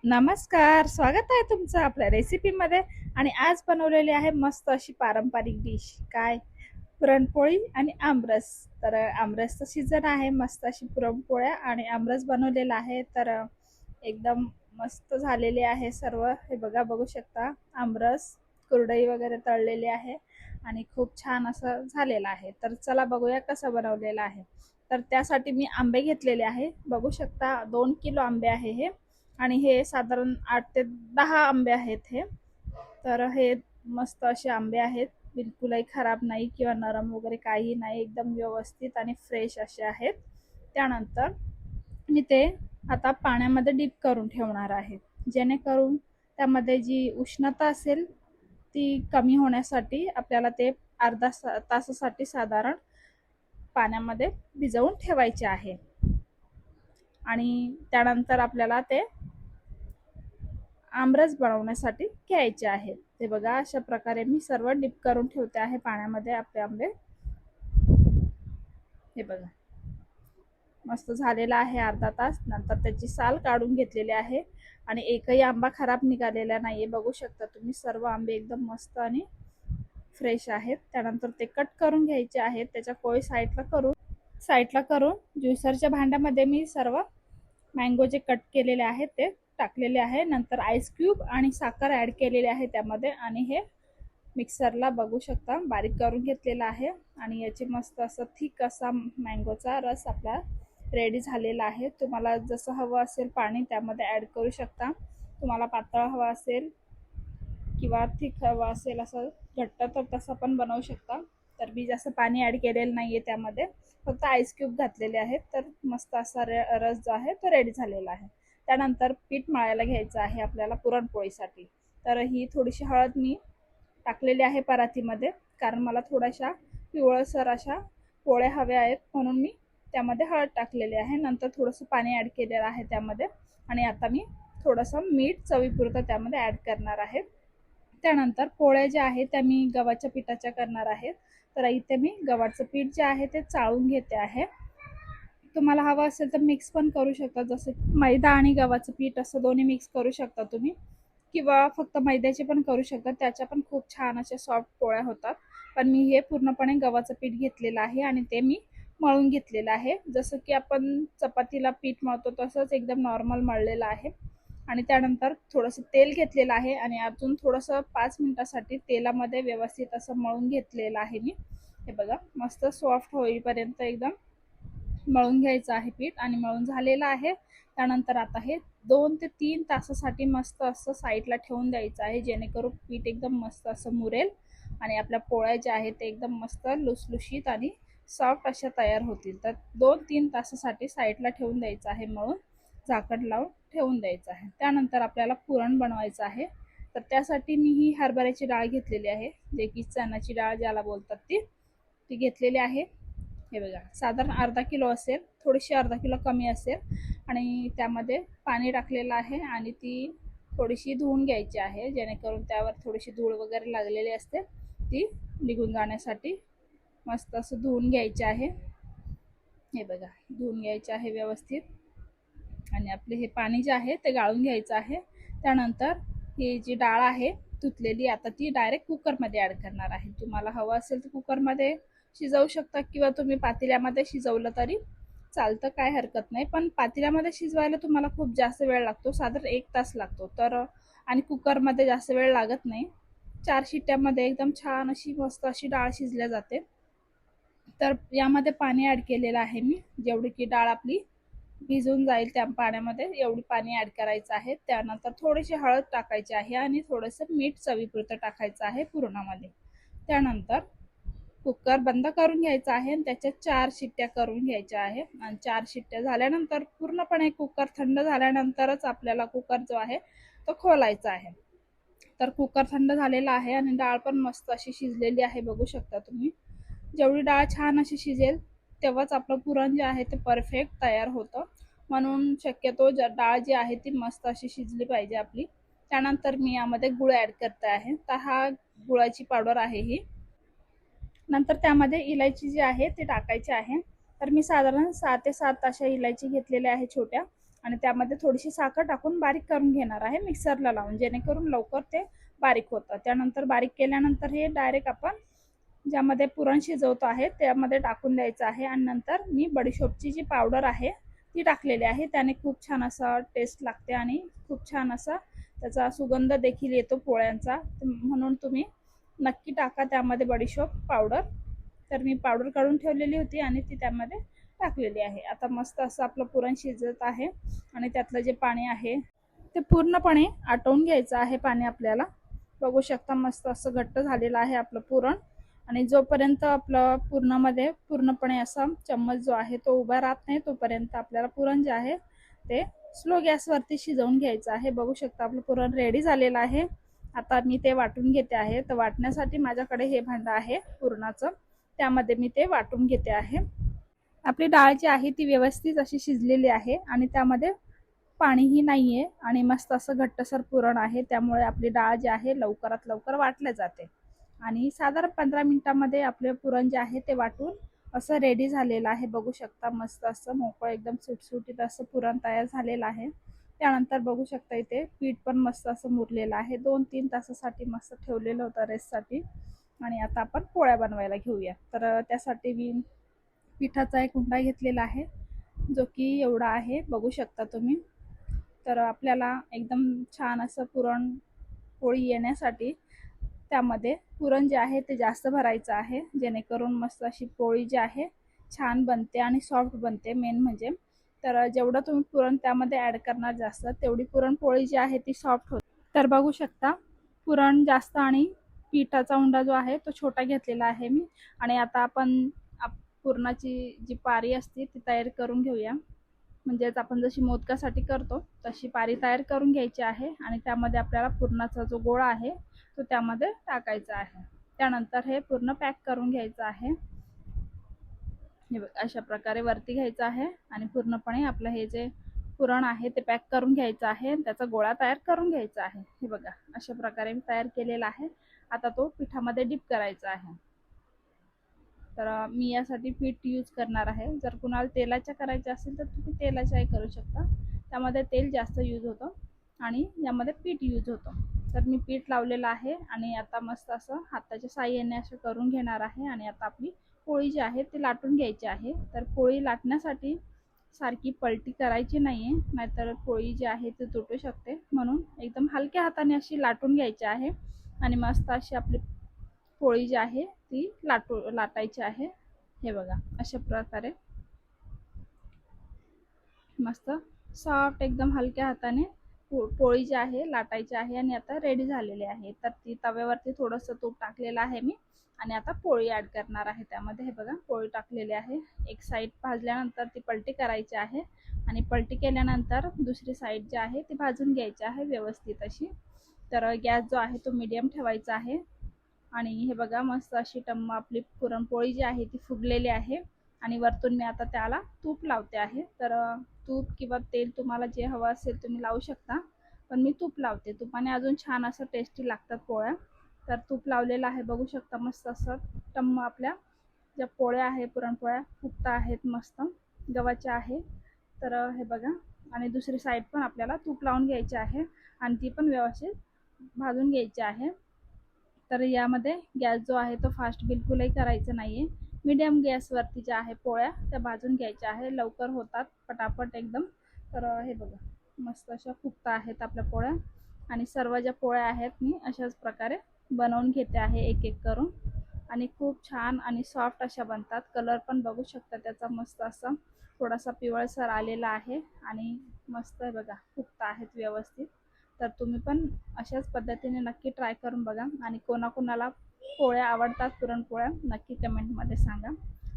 नमस्कार, स्वागत आहे तुमचं आपल्या रेसिपीमध्ये. आणि आज बनवलेली आहे मस्त अशी पारंपरिक डिश. काय? पुरणपोळी आणि आमरस. तर आमरसचं सीझन आहे, मस्त अशी पुरणपोळ्या आणि आमरस बनवलेला आहे. तर एकदम मस्त झालेले आहे सर्व. हे बघा, बघू शकता. आमरस, कुरडई वगैरे तळलेली आहे आणि खूप छान असं झालेलं आहे. तर चला बघूया कसं बनवलेलं आहे. तर त्यासाठी मी आंबे घेतलेले आहे, बघू शकता. 2 किलो आंबे आहे हे. आणि हे साधारण 8 ते 10 आंबे आहेत हे. तर हे मस्त असे आंबे आहेत, बिलकुलही खराब नाही किंवा नरम वगैरे काही नाही, एकदम व्यवस्थित आणि फ्रेश असे आहेत. त्यानंतर मी ते आता पाण्यामध्ये डीप करून ठेवणार आहे, जेणेकरून त्यामध्ये जी उष्णता असेल ती कमी होण्यासाठी आपल्याला ते अर्धा तासासाठी साधारण पाण्यामध्ये भिजवून ठेवायचे आहे. आणि त्यानंतर आपल्याला ते आमरस बनवण्यासाठी घ्यायचे आहे. ते बघा, अशा प्रकारे मी सर्व डिप करून ठेवते आहे पाण्यामध्ये आपले आंबे. हे बघा, मस्त झालेला आहे. अर्धा तास नंतर त्याची साल काढून घेतलेली आहे आणि एकही आंबा खराब निघालेला नाहीये. बघू शकता तुम्ही, सर्व आंबे एकदम मस्त आणि फ्रेश आहेत. त्यानंतर ते कट करून घ्यायचे आहेत. त्याच्या कोय साईडला करून ज्युसरच्या भांड्यामध्ये मी सर्व मँगो जे कट केलेले आहेत ते टाकलेले आहे. नंतर आईस क्यूब आणि साखर ऍड केलेले आहे त्यामध्ये, आणि हे मिक्सरला बघू शकता बारीक करून घेतलेला आहे. आणि याचे मस्त असं थिक असा मँगोचा रस आपला रेडी झालेला आहे. तुम्हाला जसं हवं असेल पाणी त्यामध्ये ऍड करू शकता. तुम्हाला पातळ हवं असेल किंवा थिक हवं असेल असं घट्ट, तर तसं पण बनवू शकता. तर मी जास्त पाणी ऍड केलेलं नाहीये त्यामध्ये, फक्त आईस क्यूब घातलेले आहेत. तर मस्त असा रस जो आहे तो रेडी झालेला आहे. त्यानंतर पीठ मळायला घ्यायचं आहे आपल्याला पुरणपोळीसाठी. तर ही थोडीशी हळद मी टाकलेली आहे परातीमध्ये, कारण मला थोड्याशा पिवळसर अशा पोळ्या हव्या आहेत, म्हणून मी त्यामध्ये हळद टाकलेली आहे. नंतर थोडंसं पाणी ऍड केलेलं आहे त्यामध्ये. आणि आता मी थोडंसं मीठ चवीपुरतं त्यामध्ये ऍड करणार आहे. त्यानंतर पोळ्या ज्या आहेत त्या मी गव्हाच्या पिठाच्या करणार आहे. तर इथे मी गव्हाचं पीठ जे आहे ते चाळून घेते आहे. तुम्हाला हवं असेल तर मिक्स पण करू शकता, जसं मैदा आणि गव्हाचं पीठ असं दोन्ही मिक्स करू शकता तुम्ही, किंवा फक्त मैद्याचे पण करू शकता. त्याच्या पण खूप छान अशा सॉफ्ट पोळ्या होतात. पण मी हे पूर्णपणे गव्हाचं पीठ घेतलेलं आहे आणि ते मी मळून घेतलेलं आहे. जसं की आपण चपातीला पीठ मळतो तसंच एकदम नॉर्मल मळलेलं आहे. आणि त्यानंतर थोडंसं तेल घेतलेलं आहे आणि अजून थोडंसं 5 मिनिटासाठी तेलामध्ये व्यवस्थित असं मळून घेतलेलं आहे मी. हे बघा, मस्त सॉफ्ट होईपर्यंत एकदम मळून घ्यायचं आहे पीठ. आणि मळून झालेलं आहे. त्यानंतर आता हे 2 ते 3 तासासाठी मस्त असं साईडला ठेवून द्यायचं आहे, जेणेकरून पीठ एकदम मस्त असं मुरेल आणि आपल्या पोळ्या ज्या आहेत ते एकदम मस्त लुसलुशीत आणि सॉफ्ट अशा तयार होतील. तर 2-3 तासासाठी साईडला ठेवून द्यायचं आहे मळून, झाकण लावून ठेवून द्यायचं आहे. त्यानंतर आपल्याला पुरण बनवायचं आहे. तर त्यासाठी मी ही हरभऱ्याची डाळ घेतलेली आहे, जे की चण्याची डाळ ज्याला बोलतात ती घेतलेली आहे. हे बघा, साधारण अर्धा किलो असेल, थोडीशी अर्धा किलो कमी असेल. आणि त्यामध्ये पाणी टाकलेलं आहे आणि ती थोडीशी धुवून घ्यायची आहे, जेणेकरून त्यावर थोडीशी धूळ वगैरे लागलेली असते ती निघून जाण्यासाठी. मस्त असं धुवून घ्यायचे आहे. हे बघा, धुवून घ्यायचे आहे व्यवस्थित. आणि आपले हे पाणी जे आहे ते गाळून घ्यायचं आहे. त्यानंतर ही जी डाळ आहे धुतलेली, आता ती डायरेक्ट कुकरमध्ये ॲड करणार आहे. तुम्हाला हवं असेल तर कुकरमध्ये शिजवू शकता किंवा तुम्ही पातेल्यामध्ये शिजवलं तरी चालतं, काय हरकत नाही. पण पातेल्यामध्ये शिजवायला तुम्हाला खूप जास्त वेळ लागतो, साधारण 1 तास लागतो. तर आणि कुकरमध्ये जास्त वेळ लागत नाही. 4 शिट्ट्यामध्ये एकदम छान अशी मस्त अशी डाळ शिजल्या जाते. तर यामध्ये पाणी ॲड केलेलं आहे मी, जेवढी की डाळ आपली भिजून जाईल त्या पाण्यामध्ये एवढी पाणी ॲड करायचं आहे. त्यानंतर थोडीशी हळद टाकायची आहे आणि थोडंसं मीठ चवीपुरतं टाकायचं आहे पुरणामध्ये. त्यानंतर कुकर बंद करून घ्यायचा आहे आणि त्याच्या 4 शिट्ट्या करून घ्यायच्या आहे. आणि 4 शिट्ट्या झाल्यानंतर पूर्णपणे कुकर थंड झाल्यानंतरच आपल्याला कुकर जो आहे तो खोलायचा आहे. तर कुकर थंड झालेला आहे आणि डाळ पण मस्त अशी शिजलेली आहे, बघू शकता तुम्ही. जेवढी डाळ छान अशी शिजेल तेव्हाच आपलं पुरण जे आहे ते परफेक्ट तयार होतं. म्हणून शक्यतो डाळ जी आहे ती मस्त अशी शिजली पाहिजे आपली. त्यानंतर मी यामध्ये गुळ ॲड करते आहे. तर हा गुळाची पावडर आहे ही. नंतर त्यामध्ये इलायची जी आहे ती टाकायची आहे. तर मी साधारण 6 ते 7 अशा इलायची घेतलेल्या आहे छोट्या. आणि त्यामध्ये थोडीशी साखर टाकून बारीक करून घेणार आहे मिक्सरला लावून, जेणेकरून लवकर ते बारीक होतं. त्यानंतर बारीक केल्यानंतर हे डायरेक्ट आपण ज्यामध्ये पुरण शिजवतो आहे त्यामध्ये टाकून द्यायचं आहे. आणि नंतर मी बडीशोपची जी पावडर आहे ती टाकलेली आहे. त्याने खूप छान असा टेस्ट लागते आणि खूप छान असा त्याचा सुगंध देखील येतो पोळ्यांचा. म्हणून तुम्ही नक्की टाका त्यामध्ये बडीशोप पावडर. तर मी पावडर काढून ठेवलेली होती आणि ती त्यामध्ये टाकलेली आहे. आता मस्त असं आपलं पुरण शिजत आहे आणि त्यातलं जे पाणी आहे ते पूर्णपणे आटवून घ्यायचं आहे पाणी आपल्याला. बघू शकता मस्त असं घट्ट झालेलं आहे आपलं पुरण. आणि जोपर्यंत आपलं पुरणामध्ये पूर्णपणे असा चम्मच जो आहे तो उभा राहत नाही तोपर्यंत आपल्याला पुरण जे आहे ते स्लो गॅसवरती शिजवून घ्यायचं आहे. बघू शकता आपलं पुरण रेडी झालेलं आहे. आता मी ते वाटून घेते आहे. तर वाटण्यासाठी माझ्याकडे हे भांडं आहे पुरणाचं, त्यामध्ये मी ते वाटून घेते आहे. आपली डाळ जी आहे ती व्यवस्थित अशी शिजलेली आहे आणि त्यामध्ये पाणीही नाहीये आणि मस्त असं घट्टसर पुरण आहे. त्यामुळे आपली डाळ जी आहे लवकरात लवकर वाटल्या जाते. आणि साधारण 15 मिनिटांमध्ये आपले पुरण जे आहे ते वाटून असं रेडी झालेलं आहे. बघू शकता मस्त असं मोकळं एकदम सुटसुटीत असं पुरण तयार झालेलं आहे. त्यानंतर बघू शकता इथे पीठ पण मस्त असं मुरलेलं आहे. 2-3 तासासाठी मस्त ठेवलेलं होतं रेस्टसाठी. आणि आता आपण पोळ्या बनवायला घेऊया. तर त्यासाठी मी पिठाचा एक उंडा घेतलेला आहे जो की एवढा आहे, बघू शकता तुम्ही. तर आपल्याला एकदम छान असं पुरण पोळी येण्यासाठी त्यामध्ये पुरण जे आहे ते जास्त भरायचं आहे, जेणेकरून मस्त अशी पोळी जी आहे छान बनते आणि सॉफ्ट बनते मेन म्हणजे. तर जेवढं तुम्ही पुरण त्यामध्ये ॲड करणार जास्त तेवढी पुरणपोळी जी आहे ती सॉफ्ट होते. तर बघू शकता पुरण जास्त आणि पिठाचा उंडा जो आहे तो छोटा घेतलेला आहे मी. आणि आता आपण पुरणाची जी पारी असते ती तयार करून घेऊया. म्हणजेच आपण जशी मोदकासाठी करतो तशी पारी तयार करून घ्यायची आहे. आणि त्यामध्ये आपल्याला पुरणाचा जो गोळा आहे तो त्यामध्ये टाकायचा आहे. त्यानंतर हे पूर्ण पॅक करून घ्यायचं आहे. हे अशा प्रकारे वरती घ्यायचं आहे आणि पूर्णपणे आपलं हे जे पुरण आहे ते पॅक करून घ्यायचं आहे. त्याचा गोळा तयार करून घ्यायचा आहे. हे बघा अशा प्रकारे मी तयार केलेला आहे. आता तो पिठामध्ये डिप करायचा आहे. तर मी यासाठी पीठ यूज करणार आहे. जर कुणाला तेलाच्या करायच्या असेल तर तुम्ही तेलाच्याही करू शकता, त्यामध्ये तेल जास्त यूज होतं आणि यामध्ये पीठ यूज होतं. तर मी पीठ लावलेलं आहे आणि आता मस्त असं हाताच्या साहाय्याने असं करून घेणार आहे. आणि आता आपली पोळी जी आहे ती लाटून घ्यायची आहे. तर पोळी लाटण्यासाठी सारखी पलटी करायची नाही आहे, नाहीतर पोळी जी आहे ती तुटू शकते. म्हणून एकदम हलक्या हाताने अशी लाटून घ्यायची आहे आणि मस्त अशी आपली पोळी जी आहे ती लाटायची आहे. हे बघा अशा प्रकारे मस्त सॉफ्ट एकदम हलक्या हाताने पोळी जी आहे लाटायची आहे. आणि आता रेडी झालेली आहे. तर ती तव्यावरती थोडंसं तूप टाकलेलं आहे मी आणि आता पोळी ॲड करणार आहे त्यामध्ये. हे बघा पोळी टाकलेली आहे. एक साईड भाजल्यानंतर ती पलटी करायची आहे आणि पलटी केल्यानंतर दुसरी साईड जी आहे ती भाजून घ्यायची आहे व्यवस्थित अशी. तर गॅस जो आहे तो मीडियम ठेवायचा आहे. आणि हे बघा मस्त अशी टम्म आपली पुरणपोळी जी आहे ती फुगलेली आहे. आणि वरतून मी आता त्याला तूप लावते आहे. तर तूप किंवा तेल तुम्हाला जे हवं असेल तुम्ही लावू शकता, पण मी तूप लावते. तुपाने अजून छान असं टेस्टी लागतात पोळ्या. तर तूप लावलेलं आहे. बघू शकता मस्त असं टम्म आपल्या ज्या पोळ्या आहे पुरणपोळ्या फुगता आहेत मस्त गव्हाच्या आहे. तर हे बघा आणि दुसरी साईड पण आपल्याला तूप लावून घ्यायची आहे आणि ती पण व्यवस्थित भाजून घ्यायची आहे. तर यामध्ये गॅस जो आहे तो फास्ट बिलकुलही करायचं नाही आहे. मीडियम गॅसवरती ज्या आहे पोळ्या त्या भाजून घ्यायच्या आहे. लवकर होतात पटापट एकदम. तर हे बघा मस्त अशा फुगता आहेत आपल्या पोळ्या. आणि सर्व ज्या पोळ्या आहेत मी अशाच प्रकारे बनवून घेते आहे एक एक करून. आणि खूप छान आणि सॉफ्ट अशा बनतात. कलर पण बघू शकता त्याचा मस्त असा थोडासा पिवळसर आलेला आहे आणि मस्त आहे बघा फुगता आहेत व्यवस्थित. तर तुम्ही पण अशाच पद्धतीने नक्की ट्राय करून बघा. आणि कोणाकोणाला पोळ्या आवडतात पुरणपोळ्या नक्की कमेंटमध्ये सांगा.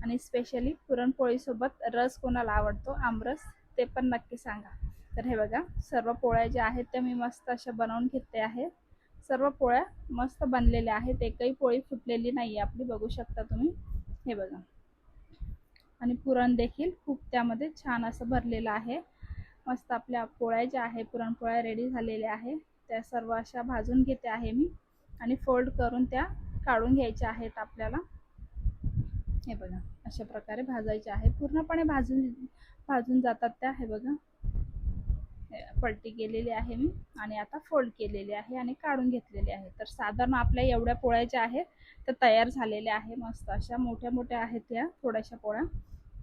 आणि स्पेशली पुरणपोळीसोबत रस कोणाला आवडतो आमरस ते पण नक्की सांगा. तर हे बघा सर्व पोळ्या ज्या आहेत त्या मी मस्त अशा बनवून घेते आहे. सर्व पोळ्या मस्त बनलेल्या आहेत. एकही पोळी फुटलेली नाही आहे आपली, बघू शकता तुम्ही. हे बघा आणि पुरण देखील खूप त्यामध्ये छान असं भरलेलं आहे. मस्त आपल्या पोळ्या ज्या आहे पुरणपोळ्या रेडी झालेल्या आहे. त्या सर्व अशा भाजून घेते आहे मी आणि फोल्ड करून त्या काढून घ्यायच्या आहेत आपल्याला. हे बघा अशा प्रकारे भाजायच्या आहे. पूर्णपणे भाजून जातात त्या. हे बघा पलटी केलेली आहे मी आणि आता फोल्ड केलेली आहे आणि काढून घेतलेली आहे. तर साधारण आपल्या एवढ्या पोळ्या ज्या आहेत त्या तयार झालेल्या आहे. मस्त अशा मोठ्या मोठ्या आहेत या थोड्याशा पोळ्या.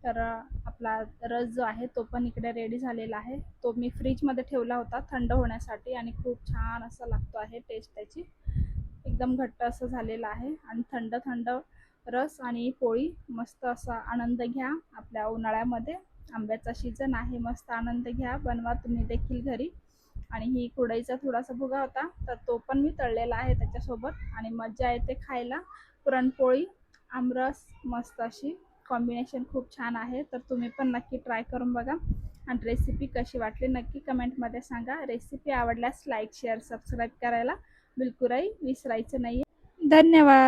तर आपला रस जो आहे तो पण इकडे रेडी झालेला आहे. तो मी फ्रीजमध्ये ठेवला होता थंड होण्यासाठी आणि खूप छान असा लागतो आहे टेस्ट त्याची. एकदम घट्ट असं झालेलं आहे आणि थंड थंड रस आणि पोळी मस्त असा आनंद घ्या. आपल्या उन्हाळ्यामध्ये आंब्याचा सीजन आहे, मस्त आनंद घ्या. बनवा तुम्ही देखील घरी. आणि ही कुरडईचा थोडासा भुगा होता तर तो पण मी तळलेला आहे त्याच्यासोबत आणि मजा येते खायला. पुरणपोळी आमरस मस्त अशी कॉम्बिनेशन खूप छान आहे. तर तुम्ही पण नक्की ट्राय करून बघा आणि रेसिपी कशी वाटली नक्की कमेंटमध्ये सांगा. रेसिपी आवडल्यास लाईक शेअर सबस्क्राईब करायला बिलकुलही विसरायचं नाही. धन्यवाद.